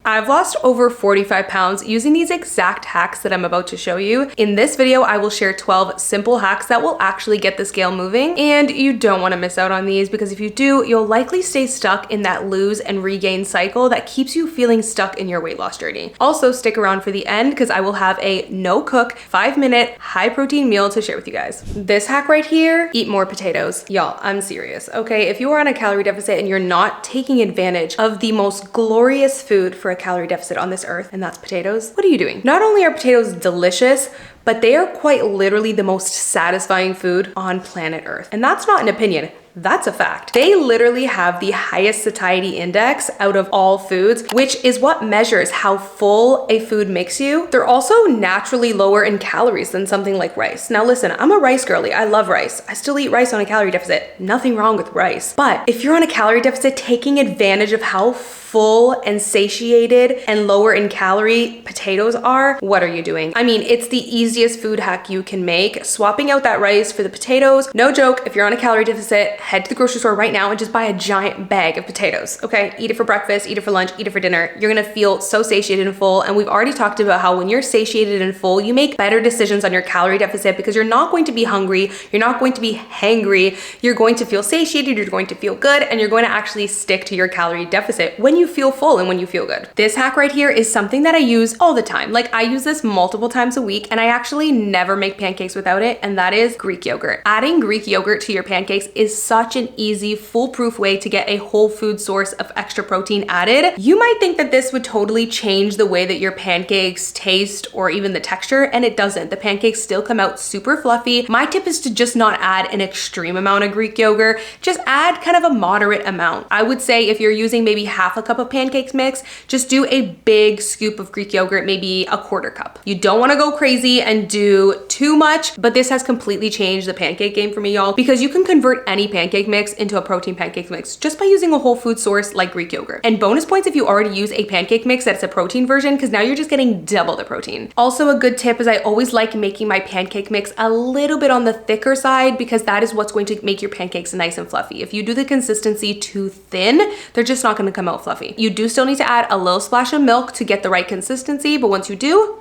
I've lost over 45 pounds using these exact hacks that I'm about to show you. In this video, I will share 12 simple hacks that will actually get the scale moving, and you don't want to miss out on these because if you do, you'll likely stay stuck in that lose and regain cycle that keeps you feeling stuck in your weight loss journey. Also, stick around for the end because I will have a no-cook, 5-minute, high-protein meal to share with you guys. This hack right here, eat more potatoes. Y'all, I'm serious, okay? If you are on a calorie deficit and you're not taking advantage of the most glorious food for a calorie deficit on this earth, and that's potatoes, what are you doing? Not only are potatoes delicious, but they are quite literally the most satisfying food on planet Earth. And that's not an opinion. That's a fact. They literally have the highest satiety index out of all foods, which is what measures how full a food makes you. They're also naturally lower in calories than something like rice. Now listen, I'm a rice girly. I love rice. I still eat rice on a calorie deficit. Nothing wrong with rice. But if you're on a calorie deficit, taking advantage of how full and satiated and lower in calorie potatoes are, what are you doing? I mean, it's the easiest food hack you can make. Swapping out that rice for the potatoes. No joke, if you're on a calorie deficit, head to the grocery store right now and just buy a giant bag of potatoes, okay? Eat it for breakfast, eat it for lunch, eat it for dinner. You're gonna feel so satiated and full. And we've already talked about how when you're satiated and full, you make better decisions on your calorie deficit because you're not going to be hungry, you're not going to be hangry, you're going to feel satiated, you're going to feel good, and you're going to actually stick to your calorie deficit when you feel full and when you feel good. This hack right here is something that I use all the time. Like I use this multiple times a week and I actually never make pancakes without it, and that is Greek yogurt. Adding Greek yogurt to your pancakes is such an easy, foolproof way to get a whole food source of extra protein added. You might think that this would totally change the way that your pancakes taste or even the texture, and it doesn't. The pancakes still come out super fluffy. My tip is to just not add an extreme amount of Greek yogurt, just add kind of a moderate amount. I would say if you're using maybe half a cup of pancakes mix, just do a big scoop of Greek yogurt, maybe a quarter cup. You don't want to go crazy and do too much, but this has completely changed the pancake game for me, y'all, because you can convert any pancake mix into a protein pancake mix just by using a whole food source like Greek yogurt. And bonus points if you already use a pancake mix that's a protein version, because now you're just getting double the protein. Also, a good tip is I always like making my pancake mix a little bit on the thicker side because that is what's going to make your pancakes nice and fluffy. If you do the consistency too thin, they're just not going to come out fluffy. You do still need to add a little splash of milk to get the right consistency, but once you do,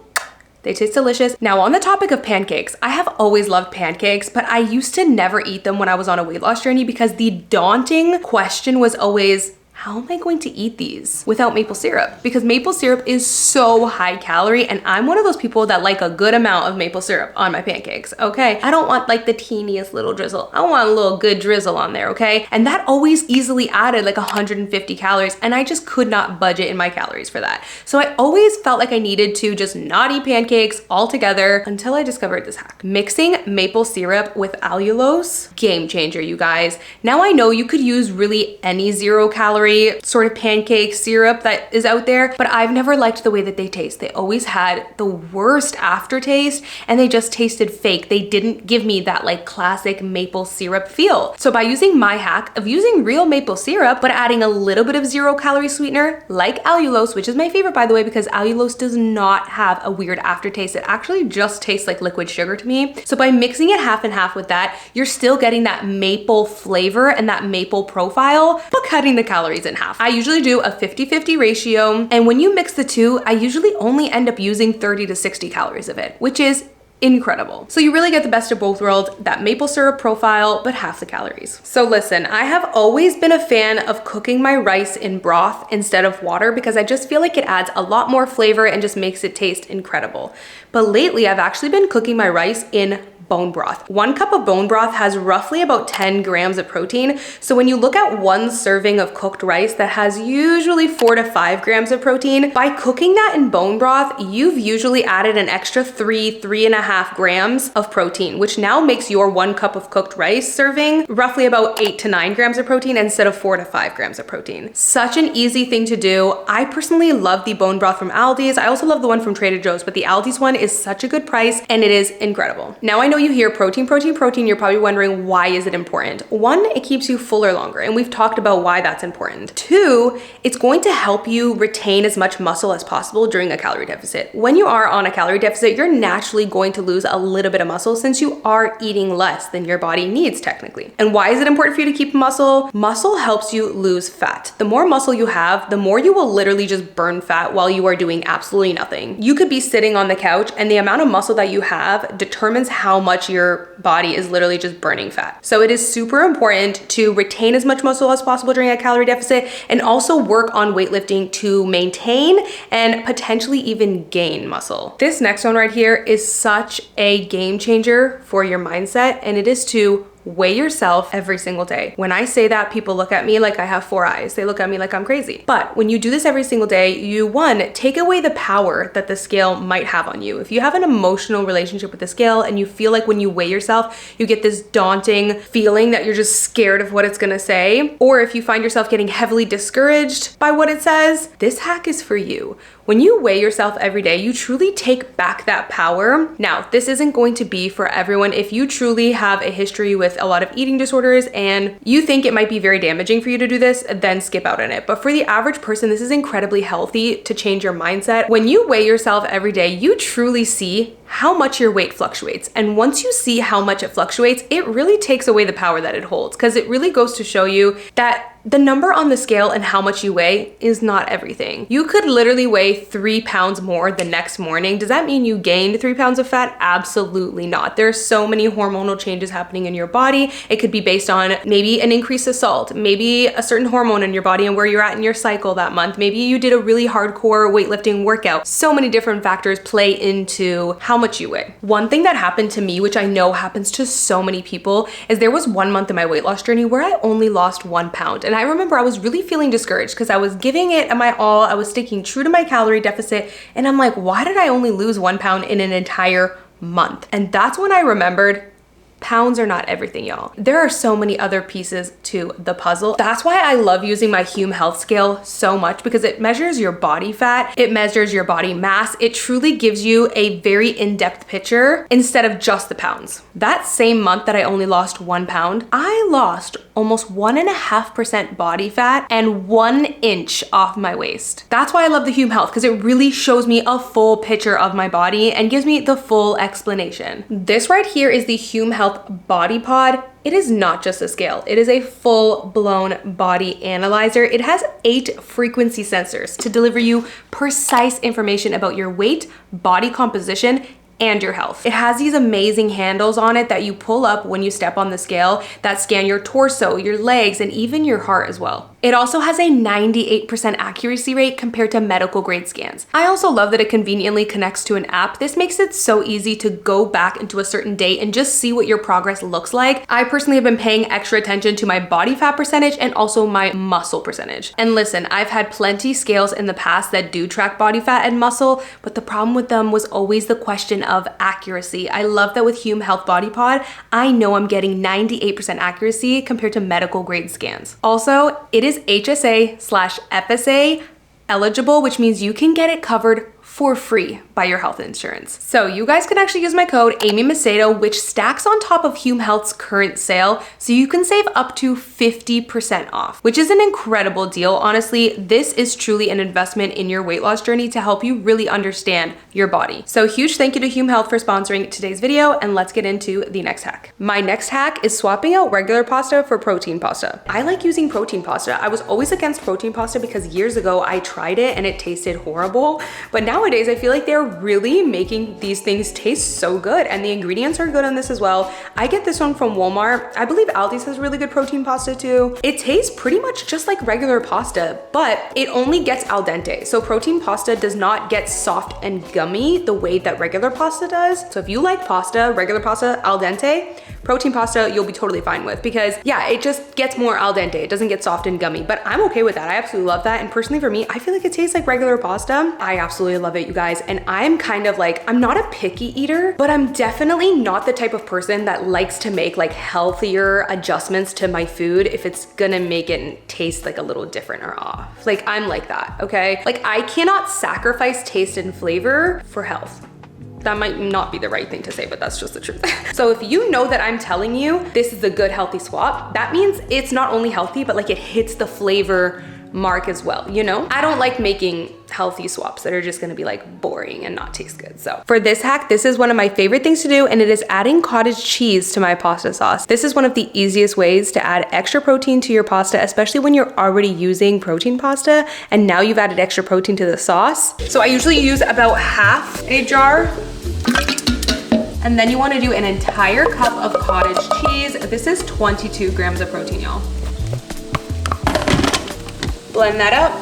they taste delicious. Now, on the topic of pancakes, I have always loved pancakes, but I used to never eat them when I was on a weight loss journey because the daunting question was always, how am I going to eat these without maple syrup? Because maple syrup is so high calorie, and I'm one of those people that like a good amount of maple syrup on my pancakes, okay? I don't want like the teeniest little drizzle. I want a little good drizzle on there, okay? And that always easily added like 150 calories, and I just could not budget in my calories for that. So I always felt like I needed to just not eat pancakes altogether until I discovered this hack. Mixing maple syrup with allulose, game changer, you guys. Now I know you could use really any 0-calorie sort of pancake syrup that is out there, but I've never liked the way that they taste. They always had the worst aftertaste and they just tasted fake. They didn't give me that like classic maple syrup feel. So by using my hack of using real maple syrup, but adding a little bit of 0-calorie sweetener like allulose, which is my favorite by the way, because allulose does not have a weird aftertaste. It actually just tastes like liquid sugar to me. So by mixing it half and half with that, you're still getting that maple flavor and that maple profile, but cutting the calories in half. I usually do a 50-50 ratio, and when you mix the two, I usually only end up using 30 to 60 calories of it, which is incredible. So you really get the best of both worlds, that maple syrup profile, but half the calories. So listen, I have always been a fan of cooking my rice in broth instead of water because I just feel like it adds a lot more flavor and just makes it taste incredible. But lately, I've actually been cooking my rice in bone broth. 1 cup of bone broth has roughly about 10 grams of protein. So when you look at 1 serving of cooked rice that has usually 4 to 5 grams of protein, by cooking that in bone broth, you've usually added an extra 3.5 grams of protein, which now makes your 1 cup of cooked rice serving roughly about 8 to 9 grams of protein instead of 4 to 5 grams of protein. Such an easy thing to do. I personally love the bone broth from Aldi's. I also love the one from Trader Joe's, but the Aldi's one is such a good price and it is incredible. Now I know you hear protein, protein, protein, you're probably wondering, why is it important? One, it keeps you fuller longer, and we've talked about why that's important. Two, it's going to help you retain as much muscle as possible during a calorie deficit. When you are on a calorie deficit, you're naturally going to lose a little bit of muscle since you are eating less than your body needs technically. And why is it important for you to keep muscle? Muscle helps you lose fat. The more muscle you have, the more you will literally just burn fat while you are doing absolutely nothing. You could be sitting on the couch and the amount of muscle that you have determines how much your body is literally just burning fat. So it is super important to retain as much muscle as possible during a calorie deficit and also work on weightlifting to maintain and potentially even gain muscle. This next one right here is such a game changer for your mindset, and it is to weigh yourself every single day. When I say that, people look at me like I have 4 eyes. They look at me like I'm crazy. But when you do this every single day, you, one, take away the power that the scale might have on you. If you have an emotional relationship with the scale and you feel like when you weigh yourself, you get this daunting feeling that you're just scared of what it's gonna say, or if you find yourself getting heavily discouraged by what it says, this hack is for you. When you weigh yourself every day, you truly take back that power. Now, this isn't going to be for everyone. If you truly have a history with a lot of eating disorders and you think it might be very damaging for you to do this, then skip out on it. But for the average person, this is incredibly healthy to change your mindset. When you weigh yourself every day, you truly see how much your weight fluctuates. And once you see how much it fluctuates, it really takes away the power that it holds, because it really goes to show you that the number on the scale and how much you weigh is not everything. You could literally weigh 3 pounds more the next morning. Does that mean you gained 3 pounds of fat? Absolutely not. There's so many hormonal changes happening in your body. It could be based on maybe an increase of salt, maybe a certain hormone in your body and where you're at in your cycle that month. Maybe you did a really hardcore weightlifting workout. So many different factors play into how much you weigh. One thing that happened to me, which I know happens to so many people, is there was 1 month in my weight loss journey where I only lost 1 pound. And I remember I was really feeling discouraged because I was giving it my all. I was sticking true to my calorie deficit. And I'm like, why did I only lose 1 pound in an entire month? And that's when I remembered pounds are not everything, y'all. There are so many other pieces to the puzzle. That's why I love using my Hume Health Scale so much, because it measures your body fat, it measures your body mass. It truly gives you a very in-depth picture instead of just the pounds. That same month that I only lost 1 pound, I lost almost 1.5% body fat and 1 inch off my waist. That's why I love the Hume Health, because it really shows me a full picture of my body and gives me the full explanation. This right here is the Hume Health Body Pod. It is not just a scale. It is a full-blown body analyzer. It has 8 frequency sensors to deliver you precise information about your weight, body composition, and your health. It has these amazing handles on it that you pull up when you step on the scale that scan your torso, your legs, and even your heart as well. It also has a 98% accuracy rate compared to medical grade scans. I also love that it conveniently connects to an app. This makes it so easy to go back into a certain date and just see what your progress looks like. I personally have been paying extra attention to my body fat percentage and also my muscle percentage. And listen, I've had plenty scales in the past that do track body fat and muscle, but the problem with them was always the question of accuracy. I love that with Hume Health Body Pod, I know I'm getting 98% accuracy compared to medical grade scans. Also, it is HSA/FSA eligible, which means you can get it covered for free by your health insurance. So you guys can actually use my code Amy Macedo, which stacks on top of Hume Health's current sale, so you can save up to 50% off, which is an incredible deal. Honestly, this is truly an investment in your weight loss journey to help you really understand your body. So huge thank you to Hume Health for sponsoring today's video, and let's get into the next hack. My next hack is swapping out regular pasta for protein pasta. I like using protein pasta. I was always against protein pasta because years ago I tried it and it tasted horrible, but nowadays I feel like they're really making these things taste so good, and the ingredients are good on this as well. I get this one from Walmart. I believe Aldi's has really good protein pasta too. It tastes pretty much just like regular pasta, but it only gets al dente. So protein pasta does not get soft and gummy the way that regular pasta does. So if you like pasta, regular pasta, al dente, protein pasta you'll be totally fine with, because yeah, it just gets more al dente. It doesn't get soft and gummy, but I'm okay with that. I absolutely love that. And personally for me, I feel like it tastes like regular pasta. I absolutely love it, you guys. And I'm kind of like, I'm not a picky eater, but I'm definitely not the type of person that likes to make like healthier adjustments to my food if it's gonna make it taste like a little different or off. Like I'm like that, okay? Like I cannot sacrifice taste and flavor for health. That might not be the right thing to say, but that's just the truth. So if you know that I'm telling you this is a good healthy swap, that means it's not only healthy, but like it hits the flavor mark as well, you know? I don't like making healthy swaps that are just gonna be like boring and not taste good. So for this hack, this is one of my favorite things to do, and it is adding cottage cheese to my pasta sauce. This is one of the easiest ways to add extra protein to your pasta, especially when you're already using protein pasta and now you've added extra protein to the sauce. So I usually use about half a jar. And then you wanna do an entire cup of cottage cheese. This is 22 grams of protein, y'all. Blend that up.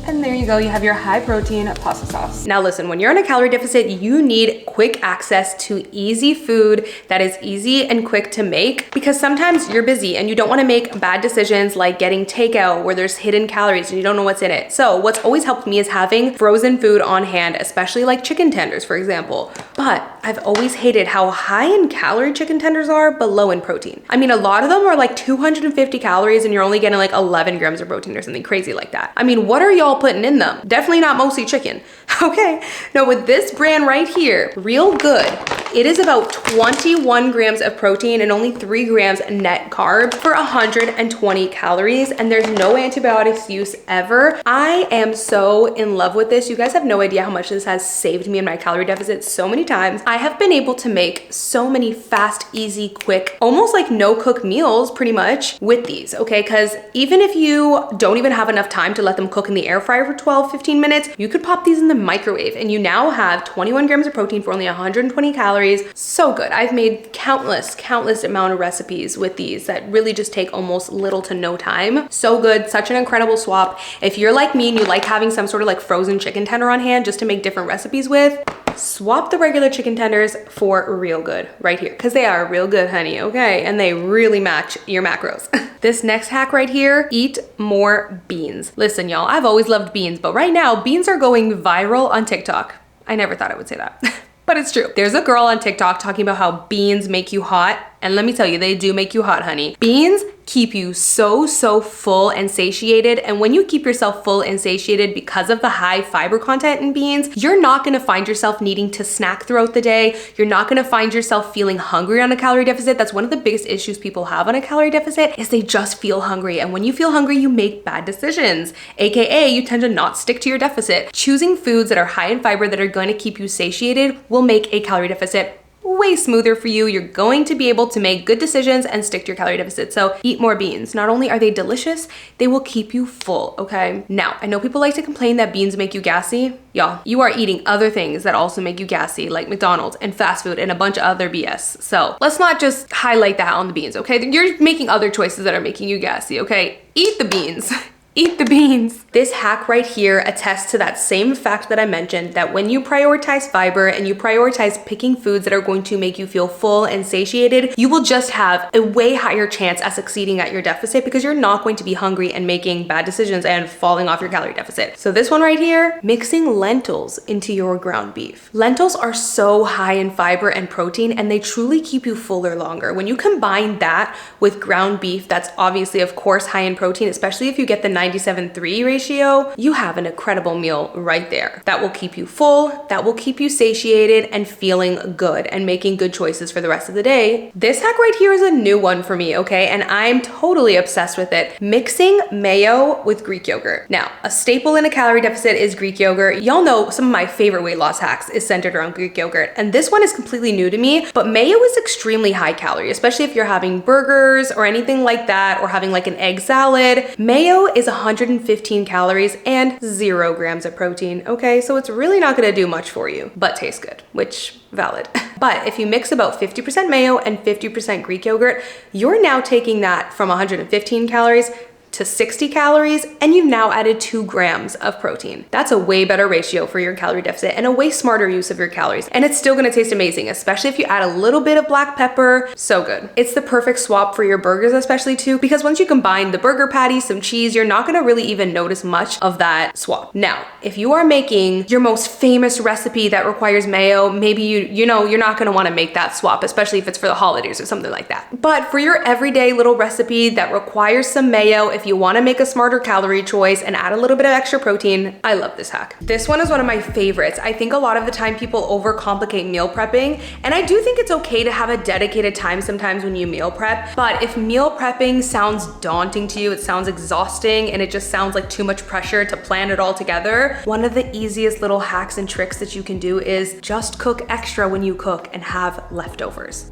And there you go, you have your high protein pasta sauce. Now listen, when you're on a calorie deficit, you need quick access to easy food that is easy and quick to make, because sometimes you're busy and you don't wanna make bad decisions like getting takeout where there's hidden calories and you don't know what's in it. So what's always helped me is having frozen food on hand, especially like chicken tenders, for example. But I've always hated how high in calorie chicken tenders are, but low in protein. I mean, a lot of them are like 250 calories and you're only getting like 11 grams of protein or something crazy like that. I mean, what are y'all putting in them? Definitely not mostly chicken. Okay, now with this brand right here, Real Good, it is about 21 grams of protein and only 3 grams net carb for 120 calories, and there's no antibiotics use ever. I am so in love with this. You guys have no idea how much this has saved me in my calorie deficit so many times. I have been able to make so many fast, easy, quick, almost like no cook meals pretty much with these, okay? Because even if you don't even have enough time to let them cook in the air fryer for 12-15 minutes, you could pop these in the microwave and you now have 21 grams of protein for only 120 calories. So good. I've made countless amount of recipes with these that really just take almost little to no time. So good, such an incredible swap. If you're like me and you like having some sort of like frozen chicken tender on hand just to make different recipes with, swap the regular chicken tenders for Real Good right here, because they are real good, honey, okay? And they really match your macros. This next hack right here, eat more beans. Listen, y'all, I've always loved beans, but right now beans are going viral on TikTok. I never thought I would say that. But it's true. There's a girl on TikTok talking about how beans make you hot. And let me tell you, they do make you hot, honey. Beans keep you so full and satiated. And when you keep yourself full and satiated because of the high fiber content in beans, you're not gonna find yourself needing to snack throughout the day. You're not gonna find yourself feeling hungry on a calorie deficit. That's one of the biggest issues people have on a calorie deficit, is they just feel hungry. And when you feel hungry, you make bad decisions, AKA you tend to not stick to your deficit. Choosing foods that are high in fiber that are gonna keep you satiated will make a calorie deficit way smoother for you. You're going to be able to make good decisions and stick to your calorie deficit. So eat more beans. Not only are they delicious, they will keep you full, okay? Now, I know people like to complain that beans make you gassy. Y'all, you are eating other things that also make you gassy, like McDonald's and fast food and a bunch of other BS. So let's not just highlight that on the beans, okay? You're making other choices that are making you gassy, okay? Eat the beans. Eat the beans. This hack right here attests to that same fact that I mentioned, that when you prioritize fiber and you prioritize picking foods that are going to make you feel full and satiated, you will just have a way higher chance at succeeding at your deficit, because you're not going to be hungry and making bad decisions and falling off your calorie deficit. So this one right here, mixing lentils into your ground beef. Lentils are so high in fiber and protein, and they truly keep you fuller longer. When you combine that with ground beef, that's obviously, of course, high in protein, especially if you get the 97:3 ratio, you have an incredible meal right there that will keep you full, that will keep you satiated and feeling good and making good choices for the rest of the day. This hack right here is a new one for me, okay? And I'm totally obsessed with it. Mixing mayo with Greek yogurt. Now, a staple in a calorie deficit is Greek yogurt. Y'all know some of my favorite weight loss hacks is centered around Greek yogurt. And this one is completely new to me, but mayo is extremely high calorie, especially if you're having burgers or anything like that, or having like an egg salad. Mayo is 115 calories and 0 grams of protein, okay? So it's really not gonna do much for you, but tastes good, which valid. But if you mix about 50% mayo and 50% Greek yogurt, you're now taking that from 115 calories to 60 calories, and you've now added 2 grams of protein. That's a way better ratio for your calorie deficit and a way smarter use of your calories. And it's still gonna taste amazing, especially if you add a little bit of black pepper. So good. It's the perfect swap for your burgers especially too, because once you combine the burger patty, some cheese, you're not gonna really even notice much of that swap. Now, if you are making your most famous recipe that requires mayo, maybe you know, you're not gonna wanna make that swap, especially if it's for the holidays or something like that. But for your everyday little recipe that requires some mayo, if you want to make a smarter calorie choice and add a little bit of extra protein, I love this hack. This one is one of my favorites. I think a lot of the time people overcomplicate meal prepping, and I do think it's okay to have a dedicated time sometimes when you meal prep, but if meal prepping sounds daunting to you, it sounds exhausting, and it just sounds like too much pressure to plan it all together, one of the easiest little hacks and tricks that you can do is just cook extra when you cook and have leftovers.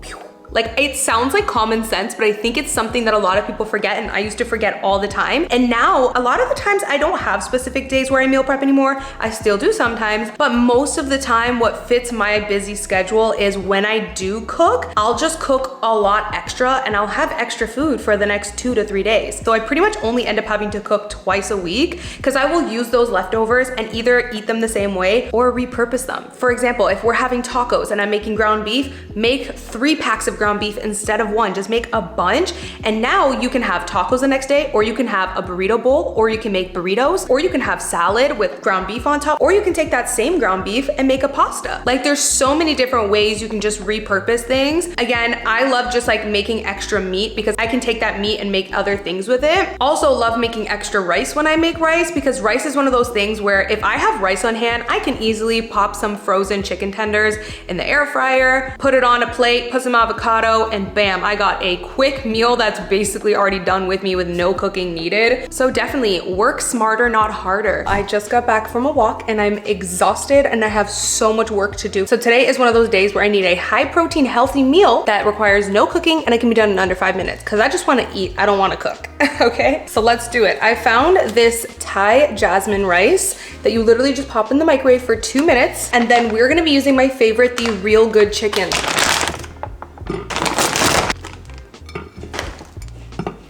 Like, it sounds like common sense, but I think it's something that a lot of people forget, and I used to forget all the time. And now, a lot of the times I don't have specific days where I meal prep anymore. I still do sometimes, but most of the time what fits my busy schedule is when I do cook, I'll just cook a lot extra and I'll have extra food for the next 2 to 3 days. So I pretty much only end up having to cook twice a week because I will use those leftovers and either eat them the same way or repurpose them. For example, if we're having tacos and I'm making ground beef, make 3 packs of ground beef instead of 1. Just make a bunch, and now you can have tacos the next day, or you can have a burrito bowl, or you can make burritos, or you can have salad with ground beef on top, or you can take that same ground beef and make a pasta. Like, there's so many different ways you can just repurpose things. Again, I love just like making extra meat because I can take that meat and make other things with it. Also love making extra rice when I make rice, because rice is one of those things where if I have rice on hand, I can easily pop some frozen chicken tenders in the air fryer, put it on a plate, put some avocado, and bam, I got a quick meal that's basically already done with me with no cooking needed. So definitely work smarter, not harder. I just got back from a walk and I'm exhausted and I have so much work to do. So today is one of those days where I need a high protein, healthy meal that requires no cooking and it can be done in under 5 minutes because I just want to eat. I don't want to cook. Okay, so let's do it. I found this Thai jasmine rice that you literally just pop in the microwave for 2 minutes, and then we're going to be using my favorite, the Real Good chicken.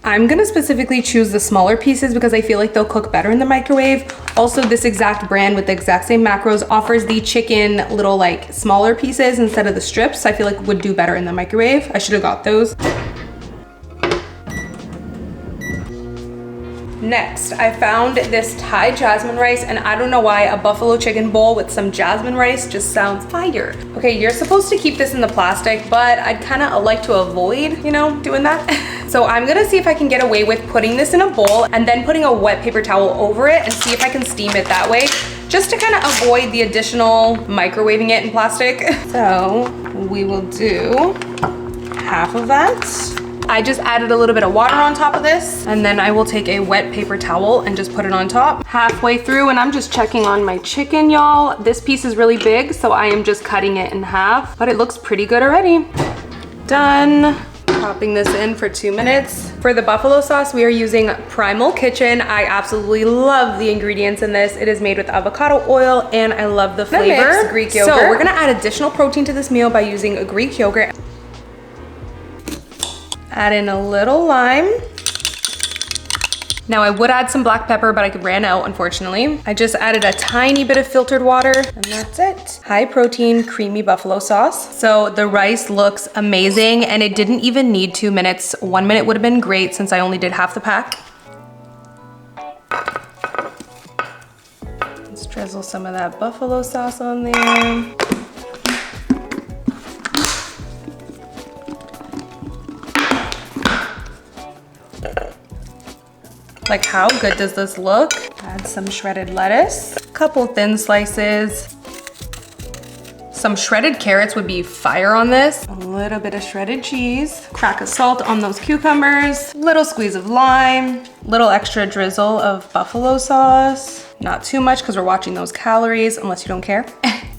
I'm gonna specifically choose the smaller pieces because I feel like they'll cook better in the microwave. Also, this exact brand with the exact same macros offers the chicken little like smaller pieces instead of the strips. I feel like would do better in the microwave. I should have got those. Next, I found this Thai jasmine rice, and I don't know why a buffalo chicken bowl with some jasmine rice just sounds fire. Okay, you're supposed to keep this in the plastic, but I'd kind of like to avoid, you know, doing that. So I'm gonna see if I can get away with putting this in a bowl and then putting a wet paper towel over it and see if I can steam it that way, just to kind of avoid the additional microwaving it in plastic. So we will do half of that. I just added a little bit of water on top of this, and then I will take a wet paper towel and just put it on top. Halfway through, and I'm just checking on my chicken, y'all. This piece is really big, so I am just cutting it in half, but it looks pretty good already. Done. Popping this in for 2 minutes. For the buffalo sauce, we are using Primal Kitchen. I absolutely love the ingredients in this. It is made with avocado oil, and I love the flavor. Greek yogurt. So we're gonna add additional protein to this meal by using a Greek yogurt. Add in a little lime. Now I would add some black pepper, but I ran out, unfortunately. I just added a tiny bit of filtered water, and that's it. High protein, creamy buffalo sauce. So the rice looks amazing, and it didn't even need 2 minutes. 1 minute would have been great since I only did half the pack. Let's drizzle some of that buffalo sauce on there. Like, how good does this look? Add some shredded lettuce, a couple thin slices. Some shredded carrots would be fire on this. A little bit of shredded cheese, crack of salt on those cucumbers, little squeeze of lime, little extra drizzle of buffalo sauce. Not too much because we're watching those calories, unless you don't care.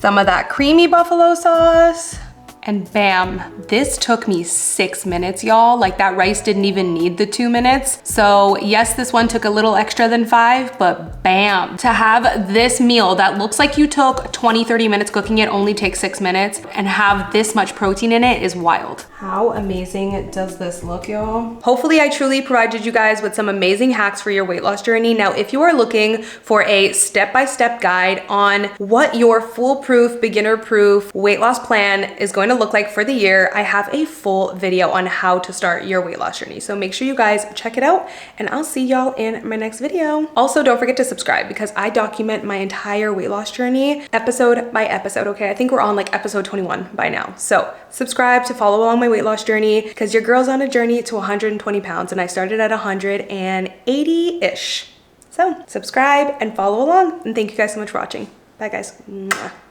Some of that creamy buffalo sauce. And bam, this took me 6 minutes, y'all. Like, that rice didn't even need the 2 minutes. So yes, this one took a little extra than 5, but bam. To have this meal that looks like you took 20, 30 minutes cooking it only takes 6 minutes and have this much protein in it is wild. How amazing does this look, y'all? Hopefully I truly provided you guys with some amazing hacks for your weight loss journey. Now, if you are looking for a step-by-step guide on what your foolproof, beginner-proof weight loss plan is going to look like for the year, I have a full video on how to start your weight loss journey. So make sure you guys check it out, and I'll see y'all in my next video. Also, don't forget to subscribe because I document my entire weight loss journey episode by episode, okay? I think we're on like episode 21 by now. So subscribe to follow along my weight loss journey, because your girl's on a journey to 120 pounds and I started at 180-ish. So subscribe and follow along, and thank you guys so much for watching. Bye guys. Mwah.